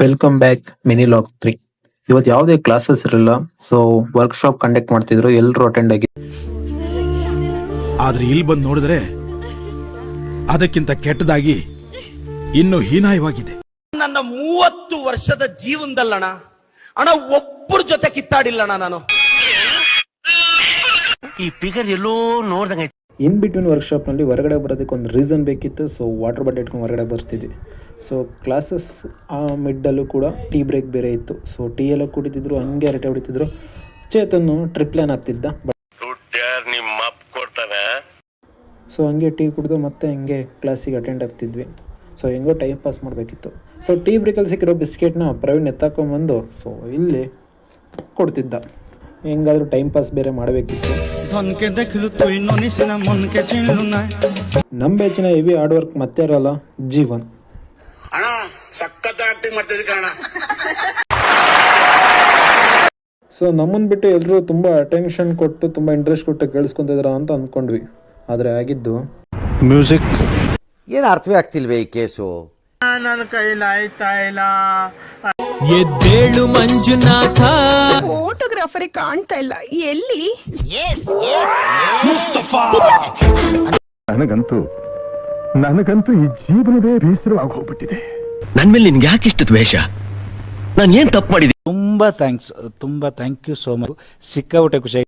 Welcome back mini log 3. ಇವತ್ತು ಯಾವುದೇ classes ಇರಲಿಲ್ಲ, ಸೊ ವರ್ಕ್ಶಾಪ್ ಕಂಡಕ್ಟ್ ಮಾಡ್ತಿದ್ರು. ಎಲ್ಲರೂ ಅಟೆಂಡ್ ಆಗಿ. ಆದ್ರೆ ಇಲ್ಲಿ ಬಂದು ನೋಡಿದ್ರೆ ಅದಕ್ಕಿಂತ ಕೆಟ್ಟದಾಗಿ ಇನ್ನು ಹೀನಾಯವಾಗಿದೆ. ನನ್ನ 30 ವರ್ಷದ ಜೀವನದಲ್ಲಣ ಅಣ್ಣ ಒಬ್ಬರ ಜೊತೆ ಕಿತ್ತಾಡಿಲ್ಲಣ್ಣ ನಾನು. ಈ ಫಿಗರ್ ಎಲ್ಲೋ ನೋಡ್ದಂಗೆ. ಇನ್ ಬಿಟ್ವೀನ್ ವರ್ಕ್ಶಾಪ್ನಲ್ಲಿ ಹೊರಗಡೆ ಬರೋದಕ್ಕೆ ಒಂದು ರೀಸನ್ ಬೇಕಿತ್ತು. ಸೊ ವಾಟರ್ ಬಾಟಲ್ ಇಟ್ಕೊಂಡು ಹೊರಗಡೆ ಬರ್ತಿದ್ವಿ. ಸೊ ಕ್ಲಾಸಸ್ ಆ ಮಿಡ್ಡಲ್ಲೂ ಕೂಡ ಟೀ ಬ್ರೇಕ್ ಬೇರೆ ಇತ್ತು. ಸೊ ಟೀ ಎಲ್ಲ ಕುಡಿತಿದ್ರು, ಹಂಗೆ ಹರಟೆ ಹೊಡಿತಿದ್ರು. ಚೇತನ್ನು ಟ್ರಿಪ್ ಪ್ಲಾನ್ ಆಗ್ತಿದ್ದ. ಸೊ ಹಂಗೆ ಟೀ ಕುಡಿದು ಮತ್ತೆ ಹಂಗೆ ಕ್ಲಾಸಿಗೆ ಅಟೆಂಡ್ ಆಗ್ತಿದ್ವಿ. ಸೊ ಹೆಂಗೋ ಟೈಮ್ ಪಾಸ್ ಮಾಡಬೇಕಿತ್ತು. ಸೊ ಟೀ ಬ್ರೇಕಲ್ಲಿ ಸಿಕ್ಕಿರೋ ಬಿಸ್ಕೆಟ್ನ ಪ್ರವೀಣ್ ಎತ್ತಾಕೊಂಬಂದು ಸೊ ಇಲ್ಲಿ ಕೊಡ್ತಿದ್ದ. ಹೆಂಗಾದ್ರೂ ಟೈಮ್ ಪಾಸ್ ಬೇರೆ ಮಾಡಬೇಕಿತ್ತು. ನಮ್ಮ ಬೆಚ್ಚಿನ ಹೆವಿ ಹಾರ್ಡ್ ವರ್ಕ್ ಮತ್ತೆ ಇರಲ್ಲ ಜೀವನ್. ಸೊ ನಮ್ಮನ್ನು ಬಿಟ್ಟು ಎಲ್ಲರೂ ತುಂಬ ಅಟೆನ್ಷನ್ ಕೊಟ್ಟು ತುಂಬ ಇಂಟ್ರೆಸ್ಟ್ ಕೊಟ್ಟು ಕೇಳಿಸ್ಕೊಂತಿದ್ರ ಅಂತ ಅಂದ್ಕೊಂಡ್ವಿ. ಆದರೆ ಆಗಿದ್ದು ಮ್ಯೂಸಿಕ್ ಏನು ಅರ್ಥವೇ ಆಗ್ತಿಲ್ವೇ ಈ ಕೇಸು. ನನ್ನ ಕೈಲಾಯ್ತಾ ಇಲ್ಲ. ಎದ್ದೇಳು ಮಂಜುನಾಥ. ಫೋಟೋಗ್ರಾಫರೇ ಕಾಣ್ತಾ ಇಲ್ಲ, ಎಲ್ಲಿ? ನನಗಂತೂ ಈ ಜೀವನವೇ ಬೇಸರವಾಗಿ ಹೋಗ್ಬಿಟ್ಟಿದೆ. ನನ್ ಮೇಲೆ ನಿನ್ಗೆ ಯಾಕಿಷ್ಟು ದ್ವೇಷ? ನಾನು ಏನ್ ತಪ್ಪು ಮಾಡಿದೆ? ತುಂಬಾ ಥ್ಯಾಂಕ್ಸ್, ತುಂಬಾ ಥ್ಯಾಂಕ್ ಯು ಸೋ ಮಚ್. ಸಿಕ್ಕಾಬಿಟ್ಟೆ ಖುಷಿ.